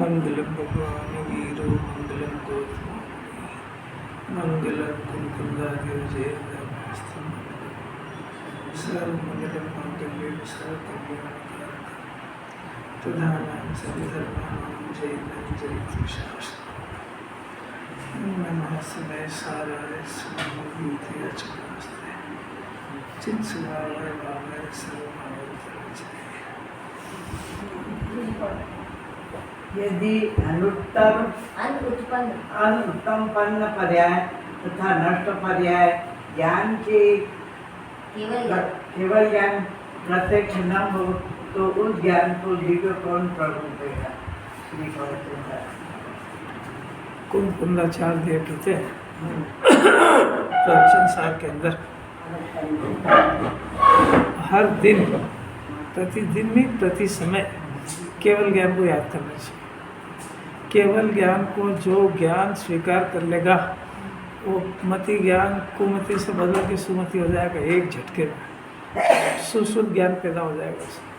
मंगलम भगवान वीरो मंगलम गौतम मंगलम कुंकुंदादिविजय सर्वमंगलम मांगल्ये सर्वकल्याणकारिणे प्रधानां सर्वधर्माणां जयति शास्त्रम् नमः समय साराय सुमूर्ते अचुते चित्सुभावाय भावाय सर्वभावोत्तरजय। यदि अनुत्पन्न पर्याय तथा नष्ट पर्याय ज्ञान के केवल ज्ञान प्रत्यक्ष न हो तो उस ज्ञान को दिव्य कौन प्रकटेगा? कुंकुंदाचार्य देव कहते हैं प्रवचन सार के अंदर हर दिन प्रतिदिन में प्रति समय केवल ज्ञान को याद करना चाहिए। केवल ज्ञान को जो ज्ञान स्वीकार कर लेगा वो मति ज्ञान कुमति से बदल के सुमति हो जाएगा एक झटके में। सुशुद्ध ज्ञान पैदा हो जाएगा उसमें।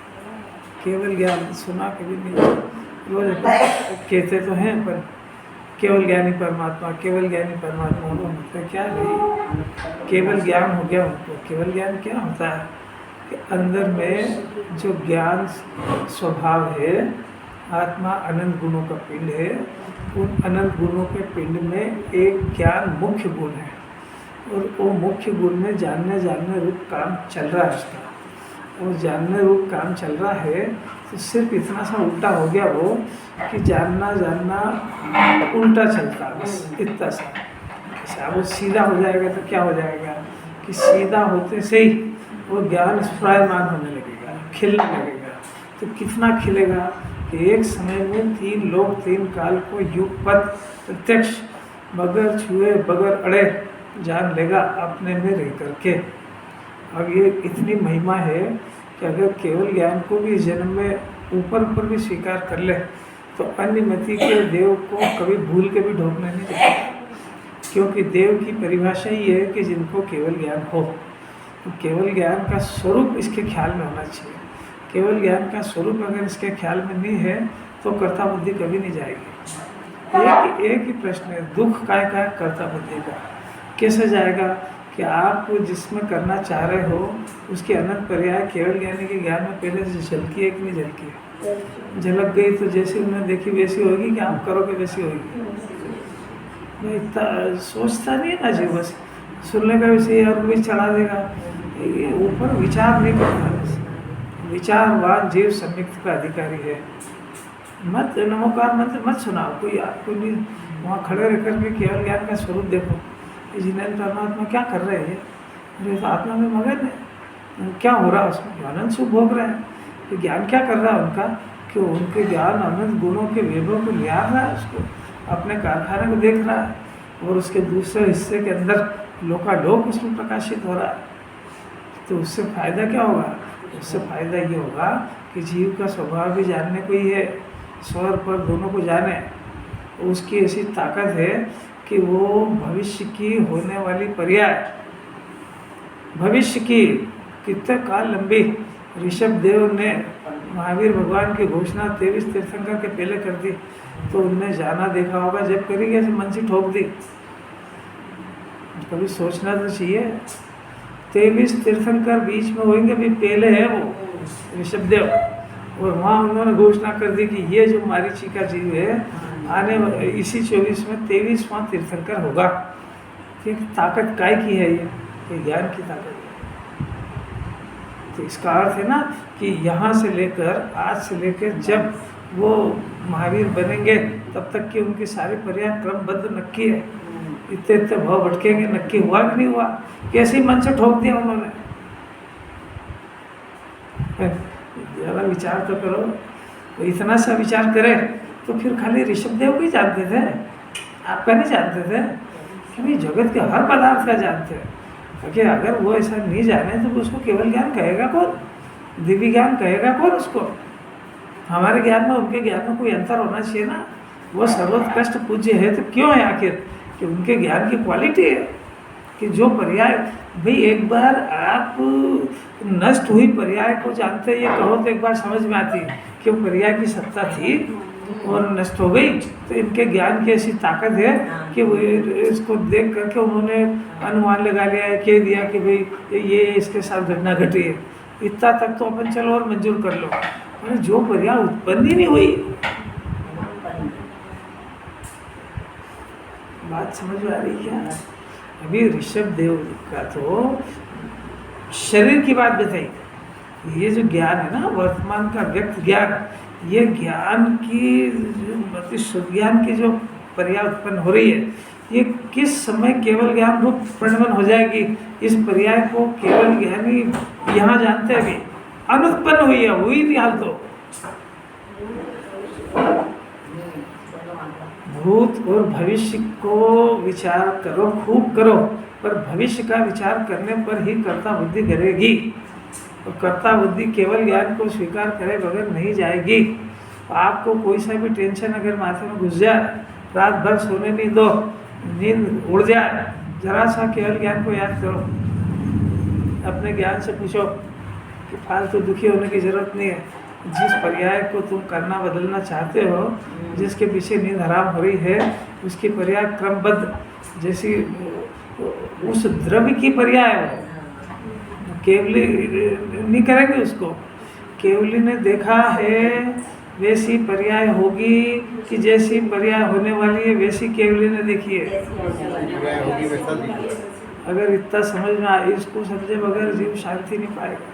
केवल ज्ञान सुना कभी नहीं, रोज कहते तो हैं पर केवल ज्ञानी परमात्मा मतलब क्या नहीं। केवल ज्ञान हो गया उनको। केवल ज्ञान क्या होता है कि अंदर में जो ज्ञान स्वभाव है, आत्मा अनंत गुणों का पिंड है, उन अनंत गुणों के पिंड में एक ज्ञान मुख्य गुण है और वो मुख्य गुण में जानने रूप काम चल रहा है उसका। और जानने रूप काम चल रहा है तो सिर्फ इतना सा उल्टा हो गया वो कि जानना उल्टा चलता है, बस इतना सा। अच्छा वो सीधा हो जाएगा तो क्या हो जाएगा कि सीधा होते से ही वो ज्ञान स्फुरायमान होने लगेगा, खिलने लगेगा। तो कितना खिलेगा कि एक समय में 3 लोक 3 काल को युगपत प्रत्यक्ष बगैर छुए बगैर अड़े जान लेगा अपने में रह करके। अब ये इतनी महिमा है कि अगर केवल ज्ञान को भी जन्म में ऊपर भी स्वीकार कर ले तो अन्य मति के देव को कभी भूल के भी ढोकने नहीं देगा। क्योंकि देव की परिभाषा ही है कि जिनको केवल ज्ञान हो। तो केवल ज्ञान का स्वरूप इसके ख्याल में होना चाहिए। केवल ज्ञान का स्वरूप अगर इसके ख्याल में नहीं है तो कर्ता बुद्धि कभी नहीं जाएगी। एक ही प्रश्न है, दुख काय का कर्ता बुद्धि का कैसे जाएगा कि आप जिसमें करना चाह रहे हो उसकी अनंत पर्याय केवल ज्ञानी के ज्ञान में पहले से झलकी है कि नहीं झलकी है? झलक गई तो जैसी उन्हें देखी वैसी होगी कि आप करोगे वैसी होगी? मैं इतना सोचता नहीं है ना जी, बस सुनने का वैसे और भी चढ़ा देगा। ऊपर विचार नहीं करता। विचारवान जीव संयुक्त का अधिकारी है। मत नमोकार मंत्र मत सुनाओ, कोई आपको नहीं। वहाँ खड़े रह करके केवल ज्ञान का स्वरूप देखो। जिन्हें परमात्मा क्या कर रहे हैं, जो तो आत्मा में मगन है, क्या हो रहा है उसमें? आनंद सुख भोग रहे हैं। तो ज्ञान क्या कर रहा है उनका कि उनके ज्ञान अनंत गुणों के वैभव को निहार रहा है, उसको अपने कारखाने को देख रहा है और उसके दूसरे हिस्से के अंदर लोकालोक उसमें प्रकाशित हो रहा है। तो उससे फायदा क्या होगा? उससे फायदा ये होगा कि जीव का स्वभाव भी जानने को ही है, स्वर पर दोनों को जाने। उसकी ऐसी ताकत है कि वो भविष्य की होने वाली पर्याय, भविष्य की कितने काल लंबी ऋषभ देव ने महावीर भगवान की घोषणा 23 तीर्थंकर के पहले कर दी। तो उनने जाना देखा होगा, जब करेगी ऐसे मन से ठोक दी। कभी सोचना तो चाहिए। 23 तीर्थंकर बीच में होंगे, भी पहले है वो ऋषभ देव, और वहाँ उन्होंने घोषणा कर दी कि ये जो मारीची का जीव है आने इसी 24 में 23वां तीर्थंकर होगा। ठीक, ताकत काय की है? ये ज्ञान की ताकत है। तो इसका अर्थ है ना कि यहाँ से लेकर आज से लेकर जब वो महावीर बनेंगे तब तक कि उनकी सारी पर्याय क्रमबद्ध नक्की है। इतने भाव भटकेंगे, नक्की हुआ कि नहीं हुआ? कैसे मन से ठोक दिया उन्होंने। ज़्यादा विचार तो करो। तो इतना सा विचार करे तो फिर खाली ऋषभ देव को ही जानते थे, आपका नहीं जानते थे कि भाई जगत के हर पदार्थ का जानते हैं। क्योंकि अगर वो ऐसा नहीं जाने तो उसको केवल ज्ञान कहेगा कौन? दिव्य ज्ञान कहेगा कौन उसको? हमारे ज्ञान में उनके ज्ञान में कोई अंतर होना चाहिए ना। वो सर्वोत्कृष्ट पूज्य है तो क्यों है? आखिर कि उनके ज्ञान की क्वालिटी है कि जो पर्याय, भाई एक बार आप नष्ट हुई पर्याय को जानते ये कहो तो एक बार समझ में आती कि वो पर्याय की सत्ता थी। और नष्ट हो गई, तो इनके ज्ञान की ऐसी ताकत है कि वो इसको देख करके उन्होंने अनुमान लगा लिया है, कह दिया कि भाई ये इसके साथ घटना घटी है। इतना तक तो अपन चलो और मंजूर कर लो, पर जो पर्याय उत्पन्न ही नहीं हुई। बात समझ में आ रही क्या? अभी ऋषभ देव का तो शरीर की बात बताई, ये जो ज्ञान है ना वर्तमान का व्यक्त ज्ञान, ये ज्ञान की मतलब शुद्ध ज्ञान की जो पर्याय उत्पन्न हो रही है, ये किस समय केवल ज्ञान रूप परिणमन हो जाएगी, इस पर्याय को केवल ज्ञानी यहाँ जानते हैं। अभी अनुत्पन्न हुई है, हुई नहीं हाल तो। भूत और भविष्य को विचार करो, खूब करो, पर भविष्य का विचार करने पर ही कर्ता बुद्धि करेगी, और कर्ता बुद्धि केवल ज्ञान को स्वीकार करे बगैर नहीं जाएगी। आपको कोई सा भी टेंशन अगर माथे में घुस जाए, रात भर सोने नहीं दो, नींद उड़ जाए, जरा सा केवल ज्ञान को याद करो, अपने ज्ञान से पूछो कि फालतू दुखी होने की जरूरत नहीं है। जिस पर्याय को तुम करना बदलना चाहते हो, जिसके पीछे नींद हराम हो रही है, उसकी पर्याय क्रमबद्ध जैसी उस द्रव्य की पर्याय हो, केवली नहीं करेंगे उसको। केवली ने देखा है वैसी पर्याय होगी कि जैसी पर्याय होने वाली है वैसी केवली ने देखी है। अगर इतना समझ में आए, इसको समझे बगैर जीव शांति नहीं पाएगा।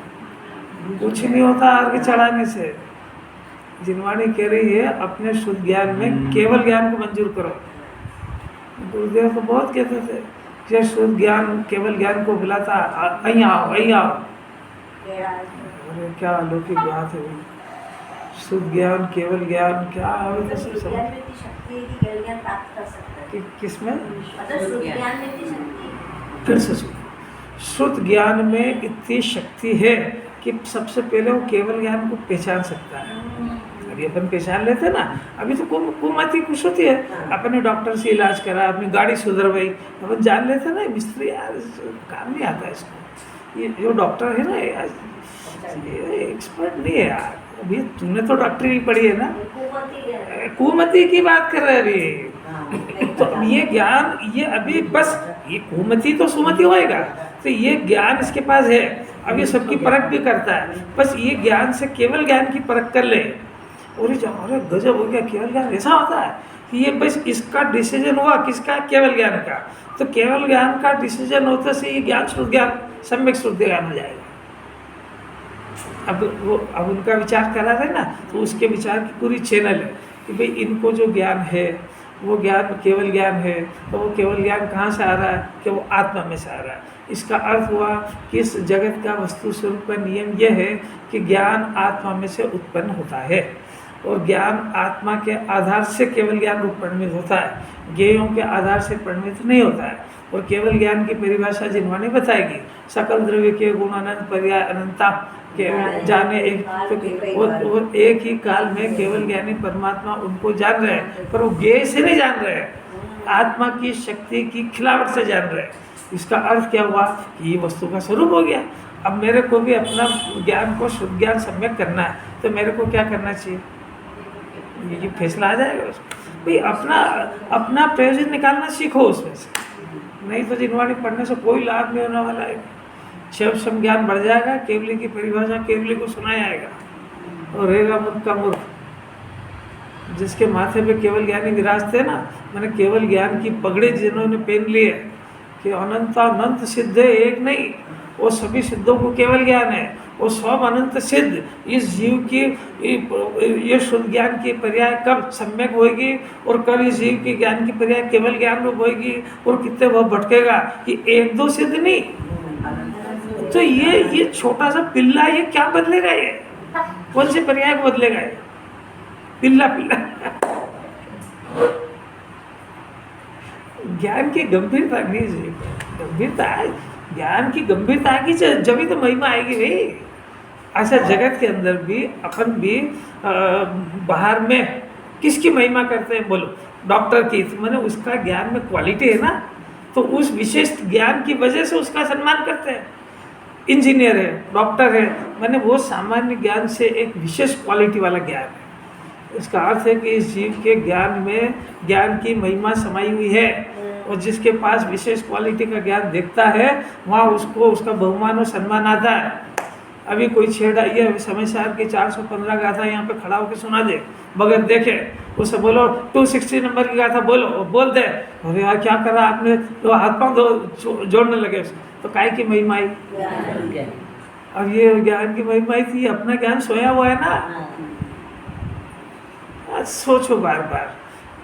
कुछ नहीं होता आगे चढ़ाने से। जिनवाणी कह रही है अपने शुद्ध ज्ञान में केवल ज्ञान को मंजूर करो। गुरुदेव तो बहुत कहते थे कि शुद्ध ज्ञान केवल ज्ञान को बुलाता, અહીં आओ અહીં आओ। अरे क्या अलौकिक बात है भाई, शुद्ध ज्ञान केवल ज्ञान क्या है तो सब समझ। किसमें फिर से शुद्ध ज्ञान में इतनी शक्ति है कि सबसे पहले वो केवल ज्ञान को पहचान सकता है। अभी अपन पहचान लेते ना, अभी तो कुमति कुछ होती है, अपने डॉक्टर से इलाज करा, अपनी गाड़ी सुधरवाई, अपन जान लेते ना मिस्त्री यार काम नहीं आता इसको, ये जो डॉक्टर है ना ये एक्सपर्ट नहीं है यार। अभी तूने तो डॉक्टरी भी पढ़ी है ना, कुमति की बात कर रहे अभी। तो ये ज्ञान, ये अभी बस ये कुमति तो सुमति होएगा, तो ये ज्ञान इसके पास है, अब ये सबकी परख भी करता है। बस ये ज्ञान से केवल ज्ञान की परख कर ले, और ये अरे गजब हो गया, केवल ज्ञान ऐसा होता है कि ये बस इसका डिसीजन हुआ किसका, केवल ज्ञान का। तो केवल ज्ञान का डिसीजन होते से ये ज्ञान शुद्ध ज्ञान सम्यक शुद्ध ज्ञान हो जाएगा। अब उनका विचार करा रहे ना, तो उसके विचार की पूरी चैनल है कि भाई इनको जो ज्ञान है वो ज्ञान केवल ज्ञान है, तो वो केवल ज्ञान कहाँ से आ रहा है कि वो आत्मा में से आ रहा है। इसका अर्थ हुआ कि इस जगत का वस्तु स्वरूप का नियम यह है कि ज्ञान आत्मा में से उत्पन्न होता है, और ज्ञान आत्मा के आधार से केवल ज्ञान रूप परिणमित होता है, ज्ञेयों के आधार से परिणमित नहीं होता है। और केवल ज्ञान की परिभाषा जिन्होंने बताएगी, सकल द्रव्य के गुण अनंत पर्याय अनंता के जाने एक, तो वो एक ही काल में केवल ज्ञानी परमात्मा उनको जान रहे हैं, पर वो ज्ञेय से नहीं जान रहे हैं, आत्मा की शक्ति की खिलावट से जान रहे हैं। इसका अर्थ क्या हुआ कि ये वस्तु का स्वरूप हो गया। अब मेरे को भी अपना ज्ञान को शुद्ध ज्ञान सम्यक करना है, तो मेरे को क्या करना चाहिए, ये फैसला आ जाएगा उसको। भाई अपना प्रयोजन निकालना सीखो उसमें से, नहीं तो जिनवाणी पढ़ने से कोई लाभ नहीं होने वाला है। क्षम ज्ञान बढ़ जाएगा, केवली की परिभाषा केवली को सुनाया जाएगा, और रहेगा मूर्ख का मूर्ख। जिसके माथे पे केवल ज्ञानी विराजते हैं ना, मैंने केवल ज्ञान की पगड़ी जिन्होंने पहन ली है कि अनंत सिद्ध है, एक नहीं, वो सभी सिद्धों को केवल ज्ञान है, वो सब अनंत सिद्ध। इस जीव की ये शुद्ध ज्ञान की पर्याय कब सम्यक होगी, और कब इस जीव की ज्ञान की पर्याय केवल ज्ञान रूप होगी, और कितने वह भटकेगा, ये एक दो सिद्ध नहीं। तो ये छोटा सा पिल्ला ये क्या बदलेगा, ये कौन से पर्याय को बदलेगा, ये पिल्ला ज्ञान की गंभीरता नहीं, गंभीरता ज्ञान की गंभीरता की जब ही तो महिमा आएगी भाई। ऐसा जगत के अंदर भी अपन भी बाहर में किसकी महिमा करते हैं बोलो, डॉक्टर की, तो मैंने उसका ज्ञान में क्वालिटी है ना, तो उस विशेष ज्ञान की वजह से उसका सम्मान करते हैं। इंजीनियर है, डॉक्टर है, मैंने वो सामान्य ज्ञान से एक विशेष क्वालिटी वाला ज्ञान है। इसका अर्थ है कि इस जीव के ज्ञान में ज्ञान की महिमा समाई हुई है, और जिसके पास विशेष क्वालिटी का ज्ञान देखता है वहाँ उसको उसका बहुमान और सम्मान आता है। अभी कोई छेड़ा ये समय सार की 415 गाथा यहाँ पे खड़ा होकर सुना दे बगैर देखे, उससे बोलो 260 नंबर की गाथा बोलो, बोल दे, अरे यार क्या करा आपने, तो हाथ पांव जोड़ने लगे उसे, तो काय की महिमा आई। अब ये ज्ञान की महिमा थी, अपना ज्ञान सोया हुआ है ना। आज सोचो बार बार,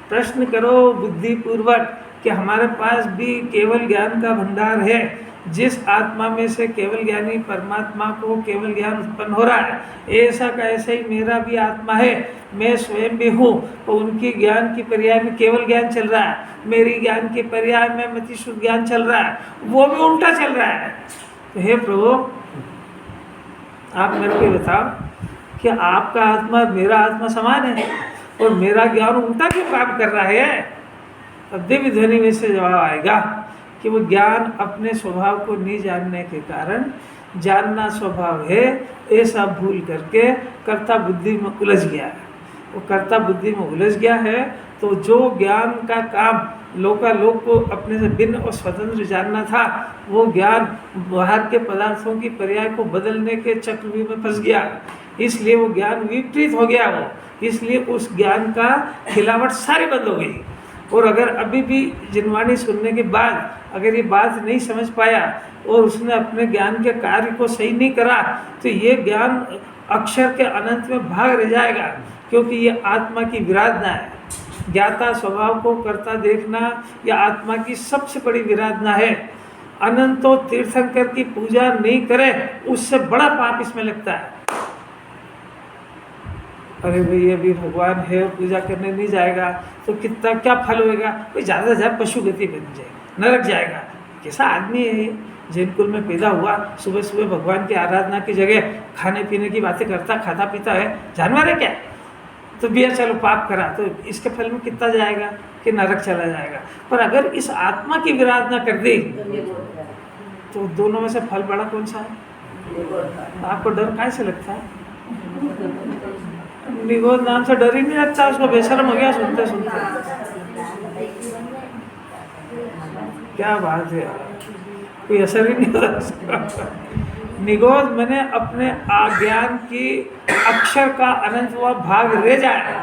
प्रश्न करो बुद्धिपूर्वक कि हमारे पास भी केवल ज्ञान का भंडार है। जिस आत्मा में से केवल ज्ञानी परमात्मा को केवल ज्ञान उत्पन्न हो रहा है, ऐसा का ऐसा ही मेरा भी आत्मा है, मैं स्वयं भी हूँ। तो उनकी ज्ञान की पर्याय में केवल ज्ञान चल रहा है, मेरी ज्ञान के पर्याय में मति शुद्ध ज्ञान चल रहा है, वो भी उल्टा चल रहा है। तो हे प्रभु, आप मेरे को बताओ कि आपका आत्मा मेरा आत्मा समान है और मेरा ज्ञान उल्टा क्यों काम कर रहा है? अब दिव्य ध्वनि में से जवाब आएगा कि वो ज्ञान अपने स्वभाव को नहीं जानने के कारण, जानना स्वभाव है ऐसा भूल करके कर्ता बुद्धि में उलझ गया है। वो कर्ता बुद्धि में उलझ गया है, तो जो ज्ञान का काम लोकालोक को अपने से भिन्न और स्वतंत्र जानना था, वो ज्ञान बाहर के पदार्थों की पर्याय को बदलने के चक्रव्यूह में फंस गया, इसलिए वो ज्ञान विपरीत हो गया। वो इसलिए उस ज्ञान का खिलावट सारी बंद हो गई। और अगर अभी भी जिनवाणी सुनने के बाद अगर ये बात नहीं समझ पाया और उसने अपने ज्ञान के कार्य को सही नहीं करा, तो ये ज्ञान अक्षर के अनंत में भाग रह जाएगा, क्योंकि ये आत्मा की विराधना है। ज्ञाता स्वभाव को करता देखना यह आत्मा की सबसे बड़ी विराधना है। अनंतो तीर्थंकर की पूजा नहीं करे, उससे बड़ा पाप इसमें लगता है। अरे भाई अभी भगवान है और पूजा करने नहीं जाएगा तो कितना क्या फल होएगा? कोई ज़्यादा से ज़्यादा पशु गति बन जाए, नरक जाएगा। कैसा आदमी है ये? जैन कुल में पैदा हुआ, सुबह सुबह भगवान की आराधना की जगह खाने पीने की बातें करता, खाता पीता है, जानवर है क्या? तो बिया चलो पाप करा तो इसके फल में कितना जाएगा कि नरक चला जाएगा। पर अगर इस आत्मा की विराधना कर दी तो दोनों में से फल बड़ा कौन सा है? आपको डर काहे से लगता है? निगोद नाम से डर ही नहीं लगता, उसको बेशर्म हो गया सुनते सुनते। क्या बात है, कोई असर ही नहीं होता। निगोद मैंने अपने ज्ञान की अक्षर का अनंत हुआ भाग रह जाए,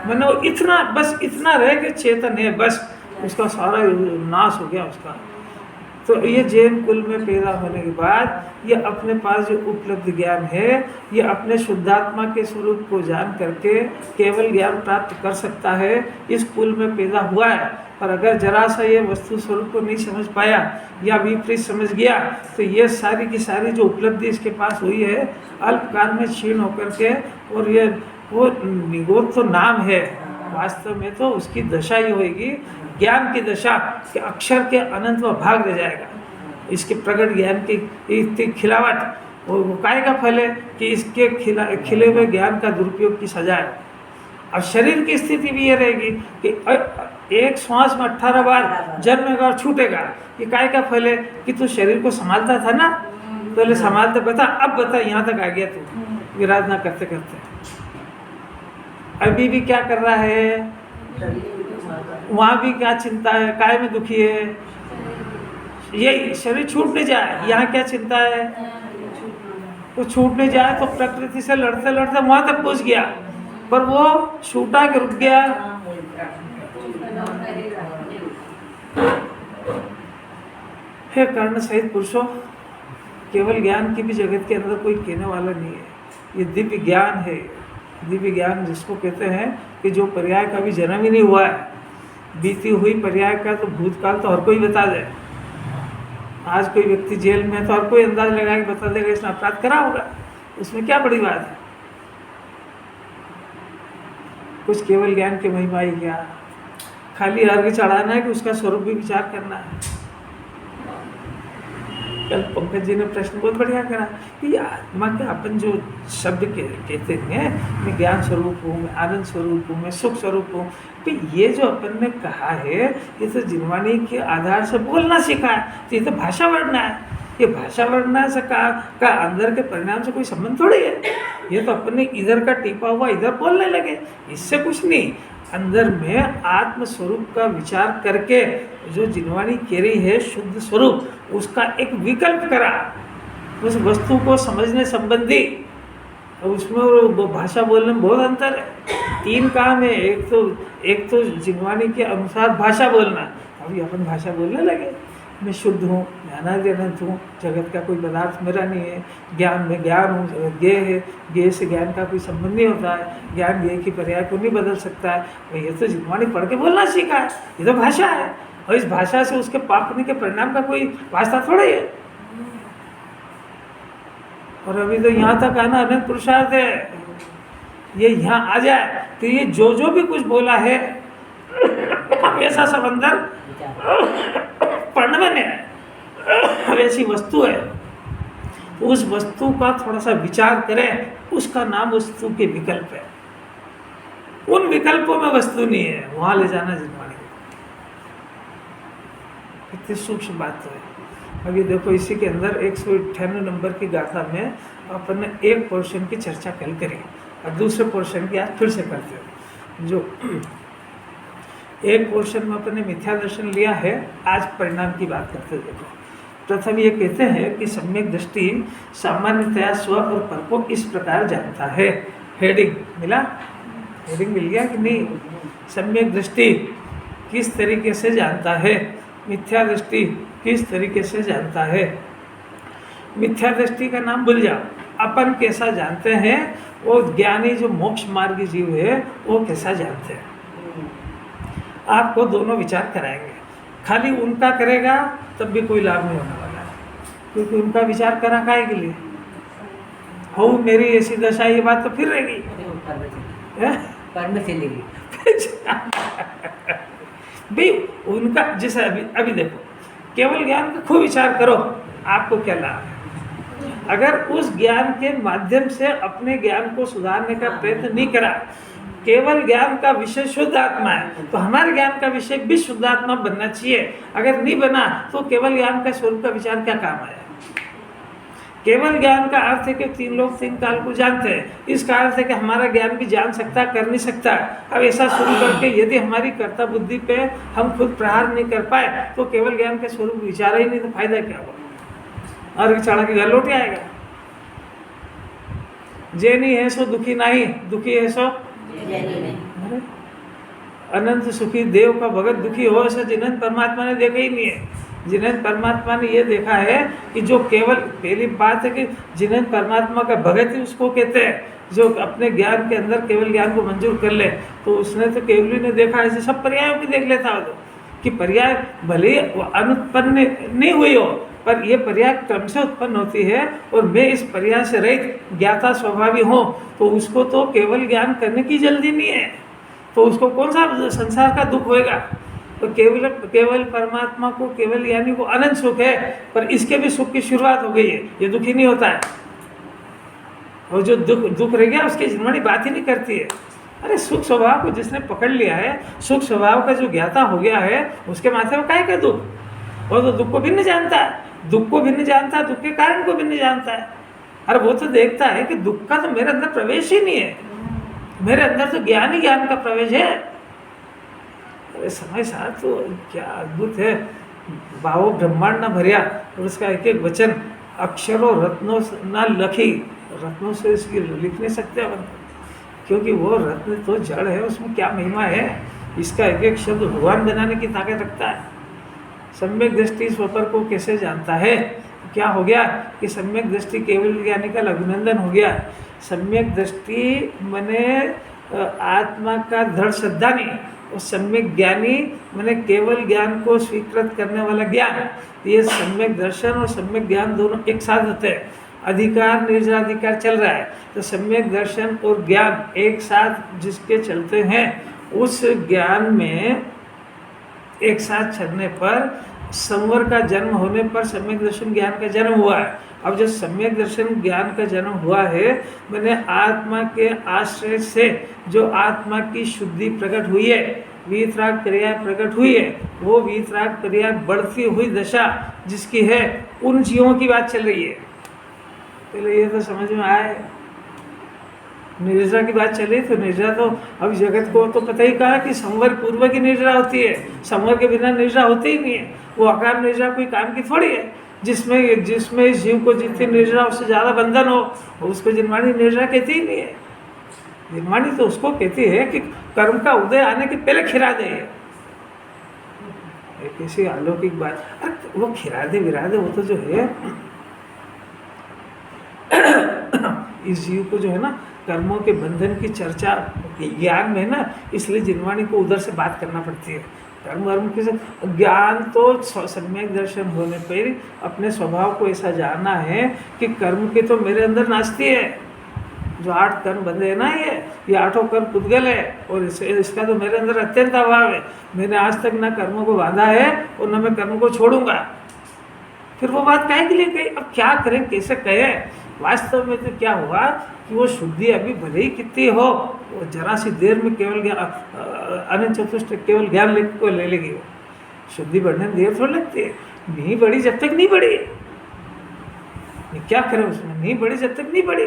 मैंने वो इतना बस इतना रह के चेतन है, बस उसका सारा नाश हो गया उसका। तो ये जैन कुल में पैदा होने के बाद ये अपने पास जो उपलब्ध ज्ञान है, ये अपने शुद्धात्मा के स्वरूप को जान करके केवल ज्ञान प्राप्त कर सकता है। इस कुल में पैदा हुआ है, पर अगर जरा सा ये वस्तु स्वरूप को नहीं समझ पाया या विपरीत समझ गया, तो ये सारी की सारी जो उपलब्धि इसके पास हुई है अल्पकाल में क्षीण होकर के, और ये वो निगोद तो नाम है, वास्तव में तो उसकी दशा ही होगी ज्ञान की दशा कि अक्षर के अनंत में भाग रह जाएगा। इसके प्रकट ज्ञान की इतनी खिलावट वो काय का फल है कि इसके खिले हुए ज्ञान का दुरुपयोग की सजा है। अब शरीर की स्थिति भी ये रहेगी कि एक श्वास में 18 बार जन्मेगा और छूटेगा। ये काय का फल है कि तू शरीर को संभालता था ना, पहले संभालते बता, अब बता यहाँ तक आ गया तू विराधना करते करते। अभी भी क्या कर रहा है? वहाँ भी क्या चिंता है? काय में दुखी है? ये शरीर छूट नहीं जाए, यहाँ क्या चिंता है? तो छूट नहीं जाए तो प्रकृति से लड़ते लड़ते वहाँ तक पहुँच गया, पर वो छूटा के रुक गया। हे कर्ण सहित पुरुषों, केवल ज्ञान की भी जगत के अंदर कोई कहने वाला नहीं है। ये दिव्य ज्ञान है। दिव्य ज्ञान जिसको कहते हैं कि जो पर्याय का भी जन्म ही नहीं हुआ है, बीती हुई पर्याय का तो भूतकाल तो हर कोई बता दे। आज कोई व्यक्ति जेल में है तो हर कोई अंदाज लगा के बता देगा इसने अपराध करा होगा, उसमें क्या बड़ी बात है? कुछ केवल ज्ञान की महिमा ही क्या, खाली अर्घ चढ़ाना है कि उसका स्वरूप भी विचार करना है। कल पंकज जी ने प्रश्न बहुत बढ़िया करा कि आत्मा के अपन जो शब्द कहते हैं, मैं ज्ञान स्वरूप हूँ, मैं आनंद स्वरूप हूँ, मैं सुख स्वरूप हूँ, तो ये जो अपन ने कहा है ये तो जिनवाणी के आधार से बोलना सीखा है, तो ये तो भाषा वर्णना है। ये भाषा वर्णना से का अंदर के परिणाम से कोई संबंध थोड़ी है। ये तो अपने इधर का टिपा हुआ इधर बोलने लगे, इससे कुछ नहीं। अंदर में आत्म स्वरूप का विचार करके जो जिनवाणी कह रही है शुद्ध स्वरूप, उसका एक विकल्प करा उस वस्तु को समझने संबंधी। उसमें वो भाषा बोलने में बहुत अंतर है। 3 काम है, एक तो जिनवाणी के अनुसार भाषा बोलना। अभी अपन भाषा बोलने लगे, मैं शुद्ध हूँ, ज्ञानादि अनंत हूँ, जगत का कोई पदार्थ मेरा नहीं है, ज्ञान में ज्ञान हूँ, ज्ञेय है, ज्ञेय से ज्ञान का कोई संबंध नहीं होता है, ज्ञान ज्ञेय की पर्याय को नहीं बदल सकता है। और ये तो जिनवाणी पढ़ के बोलना सीखा है, ये तो भाषा है। और इस भाषा से उसके पापने के परिणाम का कोई वास्ता थोड़ा ही है। और अभी तो यहाँ तक आना अनंत पुरुषार्थ है। ये यहाँ आ जाए तो ये जो भी कुछ बोला है वैसा सब अंदर पढ़ने में नहीं है, वैसी वस्तु है। उस वस्तु का थोड़ा सा विचार करें, उसका नाम वस्तु के विकल्प है। उन विकल्पों में वस्तु नहीं है, वहां ले जाना जिनवाणी। इतनी सूक्ष्म बात तो है। अभी देखो इसी के अंदर 198 नंबर की गाथा में अपन ने एक पोर्शन की चर्चा कल करी और दूसरे पोर्शन की आज फिर से करते हैं। जो एक पोर्शन में अपन ने मिथ्या दर्शन लिया है, आज परिणाम की बात करते हैं। देखो प्रथम ये कहते हैं कि सम्यक दृष्टि सामान्यतया स्व और पर को इस प्रकार जानता है। हेडिंग मिला? हेडिंग मिल गया कि नहीं? सम्यक दृष्टि किस तरीके से जानता है, मिथ्या दृष्टि किस तरीके से जानता है। मिथ्या दृष्टि का नाम भूल जाओ, अपन कैसा जानते हैं, वो ज्ञानी जो मोक्ष मार्गी जीव है वो कैसा जानते हैं। आपको दोनों विचार कराएंगे, खाली उनका करेगा तब भी कोई लाभ नहीं होने वाला है, क्योंकि उनका विचार करा काहे के लिए हो मेरी ऐसी दशा, ये बात तो फिर रहेगी भाई उनका। जैसे अभी देखो, केवल ज्ञान का खूब विचार करो, आपको क्या लाभ है। अगर उस ज्ञान के माध्यम से अपने ज्ञान को सुधारने का प्रयत्न नहीं करा, केवल ज्ञान का विषय शुद्ध आत्मा है, तो हमारे ज्ञान का विषय भी शुद्ध आत्मा बनना चाहिए। अगर नहीं बना तो केवल ज्ञान का स्वरूप का विचार क्या काम आया। केवल ज्ञान का अर्थ है कि 3 लोग 3 काल को जानते हैं। इसका अर्थ है कि हमारा ज्ञान भी जान सकता, कर नहीं सकता। अब ऐसा शुरू करके यदि हमारी कर्ता बुद्धि पे हम खुद प्रहार नहीं कर पाए तो केवल ज्ञान के स्वरूप विचार ही नहीं, तो फायदा क्या होगा। और चढ़ा के घर लौट आएगा। जे नहीं है सो दुखी नहीं, दुखी है सो अनंत सुखी देव का भगत दुखी हो, ऐसा जिन्हें परमात्मा ने देखा ही नहीं है। जिन्हें परमात्मा ने ये देखा है कि जो केवल, पहली बात है कि जिन्हें परमात्मा का भगत ही उसको कहते हैं जो अपने ज्ञान के अंदर केवल ज्ञान को मंजूर कर ले। तो उसने तो केवल ही ने देखा, ऐसे सब पर्यायों की देख लेता हो तो, कि पर्याय भले अनुत्पन्न नहीं हुई हो पर यह पर्याय क्रम से उत्पन्न होती है और मैं इस पर्याय से रहित ज्ञाता स्वभावी हूँ, तो उसको तो केवल ज्ञान करने की जल्दी नहीं है, तो उसको कौन सा संसार का दुख होएगा। तो केवल परमात्मा को, केवल यानी को अनंत सुख है, पर इसके भी सुख की शुरुआत हो गई है, ये दुखी नहीं होता है। और जो दुख रह गया उसकी जिनवाणी बात ही नहीं करती है। अरे सुख स्वभाव को जिसने पकड़ लिया है, सुख स्वभाव का जो ज्ञाता हो गया है, उसके माथे में काहे का दुख। वो तो दुख को भी नहीं जानता है, दुख को भी नहीं जानता, दुख के कारण को भी नहीं जानता है। अरे वो तो देखता है कि दुख का तो मेरे अंदर प्रवेश ही नहीं है, मेरे अंदर तो ज्ञान ही ज्ञान का प्रवेश है। अरे समय साथ तो क्या अद्भुत है। भावो ब्रह्मांड ना भरिया, और उसका एक एक वचन अक्षरों रत्नों ना लखी, रत्नों से इसकी लिख नहीं सकते अपन, क्योंकि वो रत्न तो जड़ है, उसमें क्या महिमा है। इसका एक एक शब्द भगवान बनाने की ताकत रखता है। सम्यक दृष्टि स्वपर को कैसे जानता है, क्या हो गया कि सम्यक दृष्टि केवल ज्ञानी का लघुनंदन हो गया। सम्यक दृष्टि मने आत्मा का दृढ़ श्रद्धा नहीं, और सम्यक ज्ञानी मैंने केवल ज्ञान को स्वीकृत करने वाला ज्ञान। ये सम्यक दर्शन और सम्यक ज्ञान दोनों एक साथ होते हैं। अधिकार निर्जराधिकार चल रहा है, तो सम्यक दर्शन और ज्ञान एक साथ जिसके चलते हैं, उस ज्ञान में एक साथ चलने पर संवर का जन्म होने पर सम्यक दर्शन ज्ञान का जन्म हुआ है। अब जब सम्यक दर्शन ज्ञान का जन्म हुआ है, मैंने आत्मा के आश्रय से जो आत्मा की शुद्धि प्रकट हुई है, वीतराग पर्याय प्रकट हुई है, वो वीतराग पर्याय बढ़ती हुई दशा जिसकी है, उन जीवों की बात चल रही है। पहले ये तो समझ में आए। निर्जरा की बात चली तो निर्जरा तो अब जगत को तो पता ही कहा कि संवर पूर्व की निर्जरा होती है, संवर के बिना निर्जरा होती ही नहीं है। वो अकाम निर्जरा कोई काम की थोड़ी है, जिसमें जिसमें इस जीव को जितनी निर्जरा उससे ज़्यादा बंधन हो, उसको जिनवाणी निर्जरा कहती ही नहीं है। जिनवाणी तो उसको कहती है कि कर्म का उदय आने के पहले खिरा दे। एक ऐसी अलौकिक बात, अरे वो खिरा दे विरा दे, वो तो जो है इस जीव को जो है ना कर्मों के बंधन की चर्चा ज्ञान में ना, इसलिए जिनवाणी को उधर से बात करना पड़ती है। कर्म वर्म के ज्ञान तो सम्यक दर्शन होने पर अपने स्वभाव को ऐसा जानना है कि कर्म के तो मेरे अंदर नाचती है। जो 8 कर्म बंधे हैं ना, ये 8 कर्म पुद्गल है और इसका तो मेरे अंदर अत्यंत अभाव है। मैंने आज तक ना कर्मों को बांधा है और न मैं कर्म को छोड़ूंगा। फिर वो बात काहे के लिए कही? अब क्या करें, कैसे कहें? वास्तव में तो क्या हुआ कि वो शुद्धि अभी भले ही कितनी हो, वो जरा सी देर में केवल अनंत चतुष्ट केवल ज्ञान लेके को ले लेगी। वो शुद्धि बढ़ने में देर थोड़ी लगती है। नहीं बढ़ी जब तक नहीं बढ़ी, क्या करें उसमें, नहीं बढ़ी जब तक नहीं बढ़ी।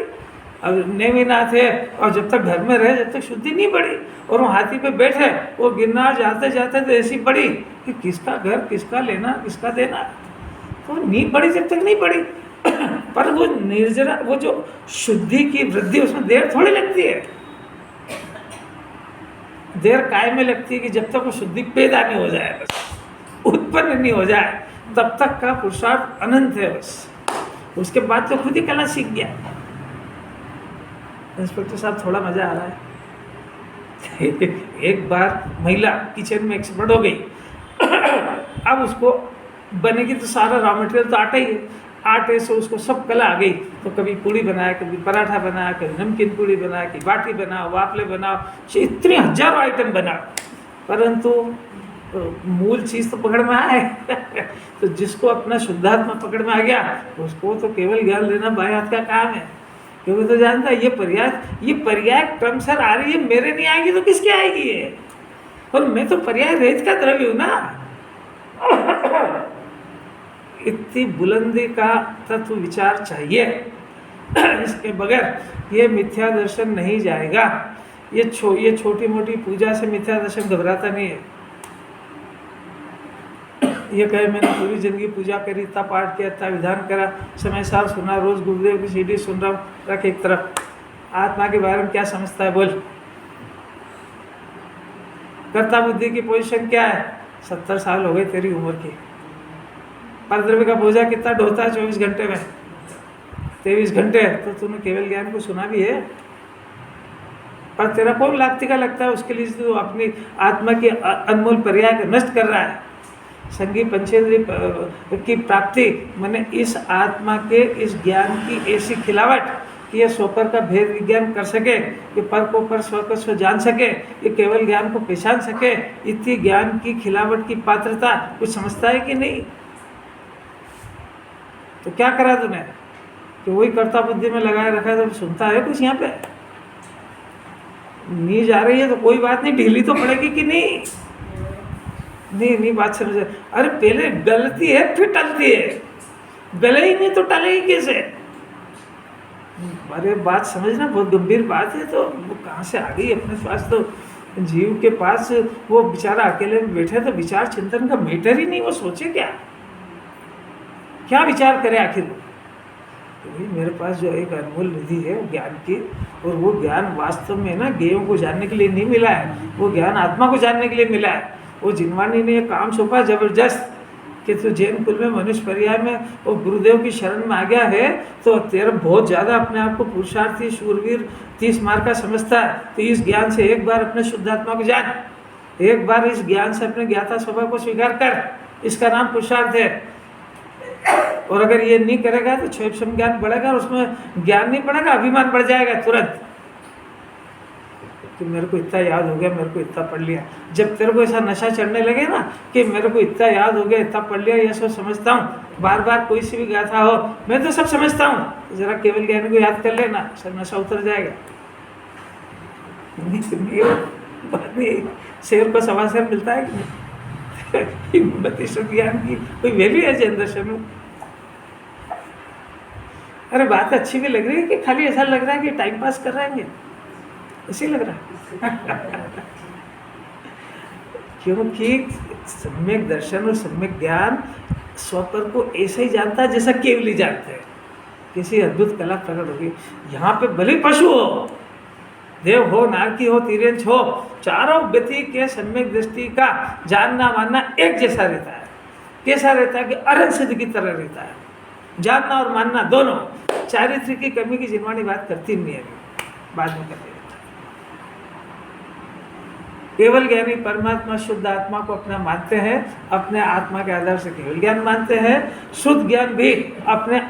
अब नेमिनाथ है और जब तक घर में रहे जब तक शुद्धि नहीं बढ़ी, और वो हाथी पे बैठे, वो गिरनार जाते जाते तो ऐसी पड़ी कि किसका घर किसका लेना किसका देना, तो नहीं बढ़ी जब तक नहीं बढ़ी। पर वो निर्जरा, वो जो शुद्धि की वृद्धि, उसमें देर थोड़ी लगती है। देर काय में लगती है कि जब तक वो शुद्धि पैदा नहीं हो जाए, बस उत्पन्न नहीं हो जाए, तब तक का पुरुषार्थ अनंत है बस। उसके बाद तो खुद ही कहना सीख गया। इंस्पेक्टर साहब थोड़ा मजा आ रहा है। एक बार महिला किचन में एक्सपर्ट हो गई। अब उसको बनेगी तो सारा रॉ मटेरियल तो आटा ही है, आटे से उसको सब कला आ गई। तो कभी पूड़ी बनाया, कभी पराठा बनाया, कभी नमकीन पूड़ी बनाया, कि बाटी बनाओ, वाफले बनाओ, इतने हजारों आइटम बना, परंतु मूल चीज़ तो पकड़ में आए। तो जिसको अपना शुद्धात्मा पकड़ में आ गया, उसको तो केवल ज्ञान लेना बाएं हाथ का काम है। क्योंकि तो जानता है ये पर्याय क्रमशः आ रही है, मेरे नहीं आएगी तो किसके आएगी ये? और मैं तो पर्याय रहित का द्रव्य हूँ ना। इतनी बुलंदी का तत्व विचार चाहिए, इसके बगैर ये मिथ्या दर्शन नहीं जाएगा। ये छोटी मोटी पूजा से मिथ्या दर्शन घबराता नहीं है। ये कहे मैंने पूरी जिंदगी पूजा करी, इतना पाठ किया, इतना विधान करा, समय सार सुना, रोज गुरुदेव की सीडी सुन रहा हूँ, रख एक तरफ। आत्मा के बारे में क्या समझता है बोल? कर्ता बुद्धि की पोजीशन क्या है? 70 साल हो गए तेरी उम्र की। परद्रव्य का बोझा कितना ढोता है 24 घंटे में? 23 घंटे। तो तूने केवल ज्ञान को सुना भी है, पर तेरा कौन लाभती का लगता है उसके लिए तू अपनी आत्मा की अनमोल पर्याय को नष्ट कर रहा है। संगी पंचेंद्रिय की प्राप्ति मैंने इस आत्मा के इस ज्ञान की ऐसी खिलावट कि यह स्वपर का भेद विज्ञान कर सके, कि पर को पर स्व को स्व जान सके, ये केवल ज्ञान को पहचान सके। इतनी ज्ञान की खिलावट की पात्रता कुछ समझता है कि नहीं? तो क्या करा तूने कि वही कर्ता बुद्धि में लगाए रखा है? तो सुनता है कुछ यहाँ पे? नहीं जा रही है तो कोई बात नहीं, ढीली तो पड़ेगी कि नहीं? नहीं बात समझ। अरे पहले गलती है फिर टलती है, गले ही नहीं तो टलेगी कैसे? अरे बात समझना, बहुत गंभीर बात है। तो वो कहाँ से आ गई अपने पास? तो जीव के पास वो बेचारा अकेले में बैठे, तो विचार चिंतन का मैटर ही नहीं। वो सोचे क्या विचार करे आखिर? तो भाई मेरे पास जो एक अनमोल निधि है ज्ञान की, और वो ज्ञान वास्तव में ना गेयों को जानने के लिए नहीं मिला है, वो ज्ञान आत्मा को जानने के लिए मिला है। वो जिनवानी ने काम सौंपा जबरदस्त कि तू जैन कुल में मनुष्य पर्याय में वो गुरुदेव की शरण में आ गया है, तो तेरा बहुत ज़्यादा अपने आप को पुरुषार्थी शूरवीर 30 मार का समझता है। तो इस ज्ञान से एक बार अपने शुद्धात्मा को जान, एक बार इस ज्ञान से अपने ज्ञाता स्वभाव को स्वीकार कर। इसका नाम पुरुषार्थ है। और अगर ये नहीं करेगा तो क्षोभम ज्ञान बढ़ेगा, और उसमें ज्ञान नहीं बढ़ेगा, अभिमान बढ़ जाएगा तुरंत कि मेरे को इतना याद हो गया, मेरे को इतना पढ़ लिया। जब तेरे को ऐसा नशा चढ़ने लगे ना कि मेरे को इतना याद हो गया, इतना पढ़ लिया, ये सब समझता हूँ, बार बार कोई सी भी गाथा हो मैं तो सब समझता हूँ, तो जरा केवल ज्ञान को याद कर लेना, सब नशा उतर जाएगा। बात नहीं, शेर को सवा शेर मिलता है कि नहीं? बत्तीसों ज्ञान की कोई वैल्यू है जैन दर्शन में? अरे बात अच्छी भी लग रही है कि खाली ऐसा लग रहा है कि टाइम पास कर रहे हैं, ऐसे लग रहा है? क्योंकि सम्यक दर्शन और सम्यक ज्ञान स्वपर को ऐसे ही जानता है जैसा केवल ही जानते हैं। किसी अद्भुत कला प्रकट होगी। यहाँ पे भले पशु हो, देव हो, नारकी हो, तिर्यंच हो, चारों गति के सम्यक दृष्टि का जानना मानना एक जैसा रहता है। कैसा रहता है कि अरन सिद्ध की तरह रहता है। जानना और मानना दोनों। चारित्र की कमी की जिनवाणी बात करती नहीं है, बाद में करते। केवल ज्ञानी परमात्मा शुद्ध आत्मा को अपना मानते हैं, अपने आत्मा के आधार से केवल ज्ञान मानते हैं। शुद्ध ज्ञान भी अपने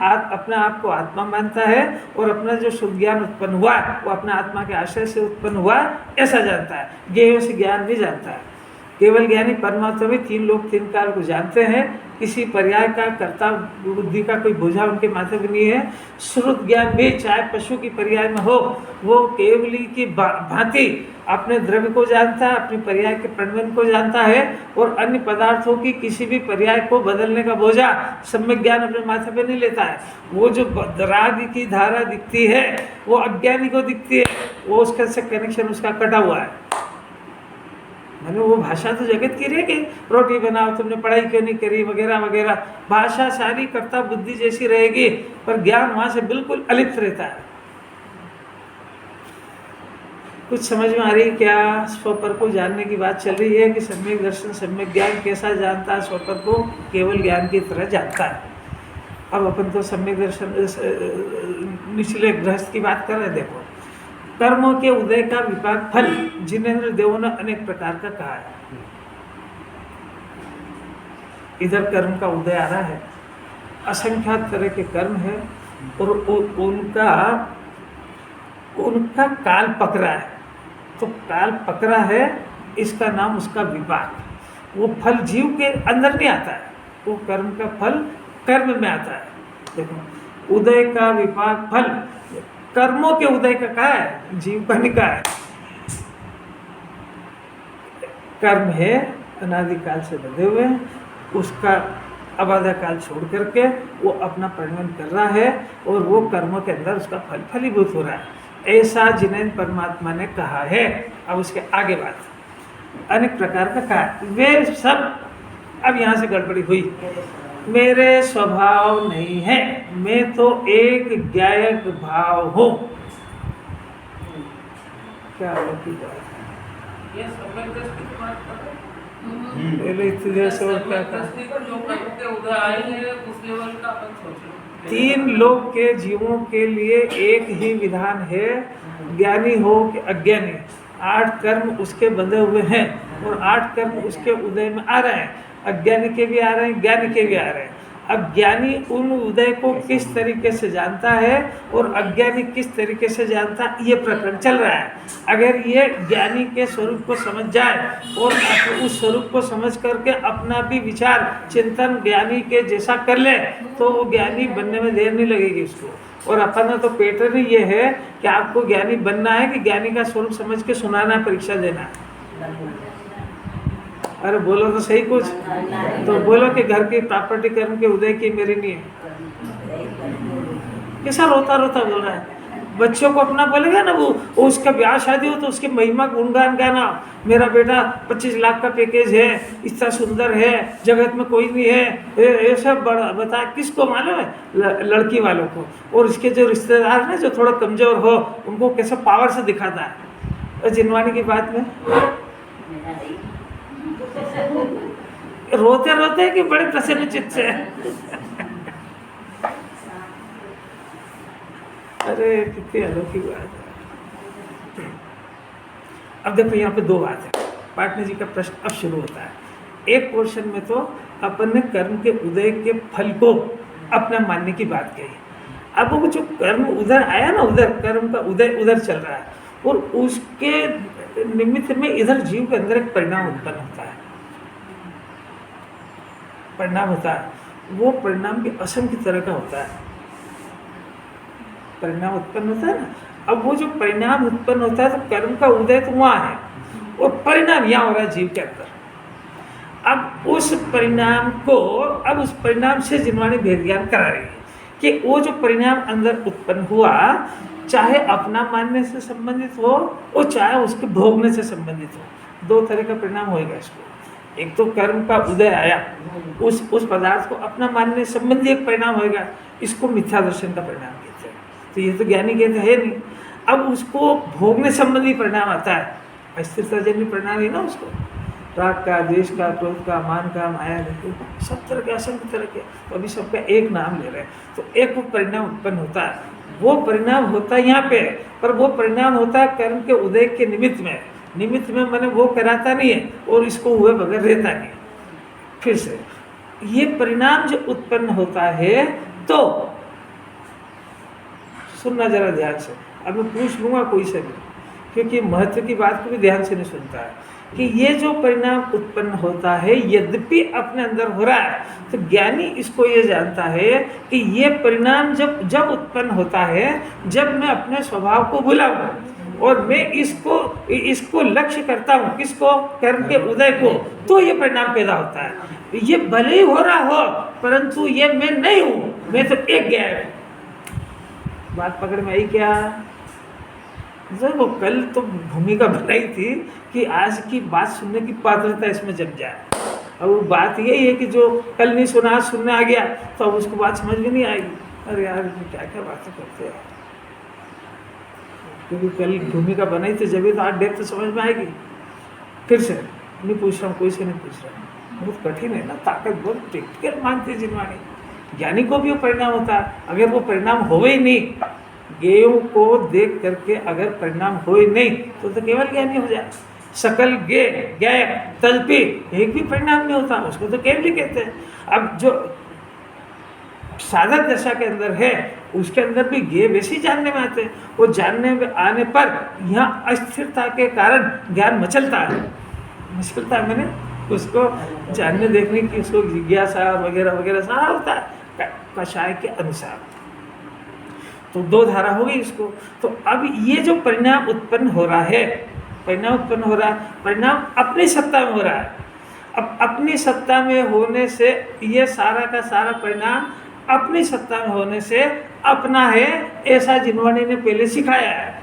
आप को आत्मा मानता है और अपना जो शुद्ध ज्ञान उत्पन्न हुआ वो अपने आत्मा के आश्रय से उत्पन्न हुआ ऐसा जानता है। ज्ञेयों से ज्ञान भी जानता है। केवल ज्ञानी परमात्मा भी तीन लोक तीन काल को जानते हैं। किसी पर्याय का कर्ता बुद्धि का कोई बोझा उनके माथे पर नहीं है। श्रुत ज्ञान भी चाहे पशु की पर्याय में हो, वो केवली की भांति अपने द्रव्य को जानता है, अपनी पर्याय के प्रणवन को जानता है और अन्य पदार्थों की किसी भी पर्याय को बदलने का बोझा सम्यक ज्ञान अपने माथे पे नहीं लेता है। वो जो राग की धारा दिखती है वो अज्ञानी को दिखती है, वो उसका से कनेक्शन उसका कटा हुआ है। मैंने वो भाषा तो जगत की रह गई, रोटी बनाओ, तुमने पढ़ाई क्यों नहीं करी, वगैरह वगैरह। भाषा सारी कर्ता बुद्धि जैसी रहेगी पर ज्ञान वहाँ से बिल्कुल अलिप्त रहता है। कुछ समझ में आ रही है क्या? स्वपर को जानने की बात चल रही है कि सम्यक दर्शन सम्यक ज्ञान कैसा जानता है? स्वपर को केवल ज्ञान की तरह जानता है। अब अपन तो सम्यक दर्शन निचले गृहस्थ की बात कर रहे हैं। देखो, कर्मों के उदय का विपाक फल जिनेंद्र देवों ने अनेक प्रकार का कहा है। इधर कर्म का उदय आ रहा है, असंख्यात तरह के कर्म है और उनका काल पकड़ा है। तो काल पकड़ा है, इसका नाम उसका विपाक। वो फल जीव के अंदर नहीं आता है, वो कर्म का फल कर्म में आता है। देखो, उदय का विपाक फल कर्मों के उदय का कहा है, जीव का नहीं कहा है। कर्म है अनादिकाल से बंधे हुए, उसका अबाधा काल छोड़ करके वो अपना परिणमन कर रहा है और वो कर्मों के अंदर उसका फल फलीभूत हो रहा है। ऐसा जिनेंद्र परमात्मा ने कहा है। अब उसके आगे बात अनेक प्रकार का कहा, वे सब अब यहाँ से गड़बड़ी हुई। मेरे स्वभाव नहीं है, मैं तो एक ज्ञायक भाव हूँ। क्या अलौकिक बात है। ये सम्यक दृष्टि की बात कर रहे हैं। पहले इतनी देर से और क्या था? दृष्टि को जो कर्म के उदय आएंगे उस लेवल का अपन सोचें। तीन लोक के जीवों के लिए एक ही विधान है, ज्ञानी हो कि अज्ञानी। 8 कर्म उसके बंधे हुए हैं और 8 कर्म उसके उदय में आ रहे हैं। अज्ञानी के भी आ रहे हैं, ज्ञानी के भी आ रहे हैं। अब ज्ञानी उन उदय को किस तरीके से जानता है और अज्ञानी किस तरीके से जानता है, ये प्रकरण चल रहा है। अगर ये ज्ञानी के स्वरूप को समझ जाए और उस स्वरूप को समझ करके अपना भी विचार चिंतन ज्ञानी के जैसा कर ले तो वो ज्ञानी बनने में देर नहीं लगेगी उसको। और अपना तो पैटर्न ये है कि आपको ज्ञानी बनना है कि ज्ञानी का स्वरूप समझ के सुनाना, परीक्षा देना। अरे बोलो तो सही कुछ, तो बोलो कि घर की प्रॉपर्टी कर्म के उदय की मेरी नहीं है। कैसा रोता रोता बोल रहा है। बच्चों को अपना बोलेगा ना, वो उसका ब्याह शादी हो तो उसकी महिमा गुणगान गाना, मेरा बेटा 25 लाख का पैकेज है, इतना सुंदर है, जगत में कोई नहीं है, ये सब बड़ा बता। किसको मालूम है? लड़की वालों को। और इसके जो रिश्तेदार ना जो थोड़ा कमजोर हो उनको कैसे पावर से दिखाता है। और जिनवानी की बात में रोते रोते कि बड़े प्रसन्न चित्त से। अरे कितनी अलौकिक बात है। अब देखो यहाँ पे 2 बात है। पाटनी जी का प्रश्न अब शुरू होता है। एक पोर्शन में तो अपन ने कर्म के उदय के फल को अपना मानने की बात कही। अब वो जो कर्म उधर आया ना, उधर कर्म का उदय उधर चल रहा है और उसके निमित्त में इधर जीव के अंदर एक परिणाम उत्पन्न होता है। परिणाम होता है, वो परिणाम भी असंख्य तरह का होता है। परिणाम उत्पन्न होता है ना। अब वो जो परिणाम उत्पन्न होता है तो कर्म का उदय तो वहाँ है वो परिणाम यहाँ हो रहा है जीव के अंदर। अब उस परिणाम से जिनवाणी भेद ज्ञान करा रही है कि वो जो परिणाम अंदर उत्पन्न हुआ, चाहे अपना मानने से संबंधित हो और चाहे उसके भोगने से संबंधित हो, दो तरह का परिणाम होएगा इसको। एक तो कर्म का उदय आया, उस पदार्थ को अपना मानने संबंधी एक परिणाम होएगा, इसको मिथ्या दर्शन का परिणाम कहते हैं। तो ये तो ज्ञानी कहते हैं नहीं। अब उसको भोगने संबंधी परिणाम आता है, अस्थिरता जन्य परिणाम है ना उसको, राग का, द्वेष का, क्रोध का, मान का, माया, सब तरह के, असंख्य तरह के, तो अभी सबका एक नाम ले रहे हैं। तो एक वो परिणाम उत्पन्न होता है, वो परिणाम होता है यहाँ पे, पर वो परिणाम होता है कर्म के उदय के निमित्त में मैंने वो कराता नहीं है और इसको हुए बगैर रहता नहीं। फिर से ये परिणाम जो उत्पन्न होता है, तो सुनना जरा ध्यान से, अब मैं पूछ लूँगा कोई से भी, क्योंकि महत्व की बात को भी ध्यान से नहीं सुनता है कि ये जो परिणाम उत्पन्न होता है यद्यपि अपने अंदर हो रहा है, तो ज्ञानी इसको ये जानता है कि ये परिणाम जब उत्पन्न होता है, जब मैं अपने स्वभाव को भुलाऊं और मैं इसको लक्ष्य करता हूँ, किसको, कर्म के उदय को, तो ये परिणाम पैदा होता है। ये भले ही हो रहा हो, परंतु ये मैं नहीं हूँ, मैं तो एक गैर हूँ। बात पकड़ में आई क्या? जब वो कल तो भूमिका बनाई थी कि आज की बात सुनने की पात्रता इसमें जम जाए। अब वो बात यही है कि जो कल नहीं सुना, आज सुनने आ गया, तो अब उसको बात समझ में नहीं आएगी। अरे यार क्या क्या बातें करते हैं, क्योंकि कल भूमिका बनाई थी जब तो आज डेप्थ तो समझ में आएगी। फिर से नहीं पूछ रहा हूँ, कोई से नहीं पूछ रहा हूँ, बहुत कठिन है ना, ताकत बहुत प्रैक्टिकल मानती है जिनवाणी। ज्ञानी को भी वो परिणाम होता है, अगर वो परिणाम हो ही नहीं, ज्ञेयों को देख करके अगर परिणाम हो ही नहीं, तो केवल ज्ञानी हो जाए। सकल ज्ञेय तल्पी एक भी परिणाम नहीं होता, उसको तो केवल ही कहते हैं। अब जो साधक दशा के अंदर है, उसके अंदर भी ज्ञेय वैसे ही जानने में आते हैं। वो जानने में आने पर यहाँ अस्थिरता के कारण ज्ञान मचलता है, मैंने उसको जानने देखने की उसको जिज्ञासा वगैरह वगैरह सारा होता है कषाय के अनुसार। तो दो धारा हो गई इसको। तो अब ये जो परिणाम उत्पन्न हो रहा है, परिणाम अपनी सत्ता में हो रहा है। अब अपनी सत्ता में होने से ये सारा का सारा परिणाम अपनी सत्ता में होने से अपना है, ऐसा जिनवाणी ने पहले सिखाया है।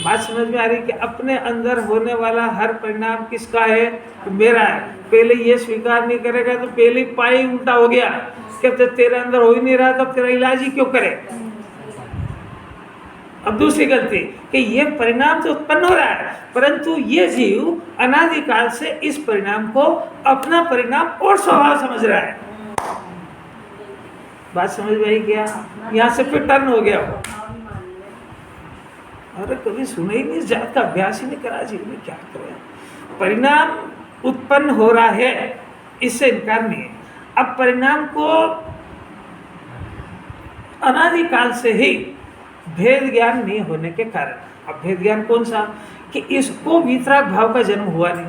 बात समझ में आ रही कि अपने अंदर होने वाला हर परिणाम किसका है? तो मेरा है। पहले ये स्वीकार नहीं करेगा तो पहले पाई उल्टा हो गया कि तो तेरे अंदर हो ही नहीं रहा, तो तेरा इलाज ही क्यों करे। अब दूसरी गलती कि ये परिणाम तो उत्पन्न हो रहा है, परंतु ये जीव अनादिकाल से इस परिणाम को अपना परिणाम और स्वभाव समझ रहा है। बात समझ में आई क्या? यहाँ से फिर टर्न हो गया वो। अरे कभी सुने ही नहीं, जात का अभ्यास ही नहीं करा जीव में, क्या करें। परिणाम उत्पन्न हो रहा है, इससे इनकार नहीं है। अब परिणाम को अनादिकाल से ही भेद ज्ञान नहीं होने के कारण, अब भेद ज्ञान कौन सा कि इसको वितराग भाव का जन्म हुआ नहीं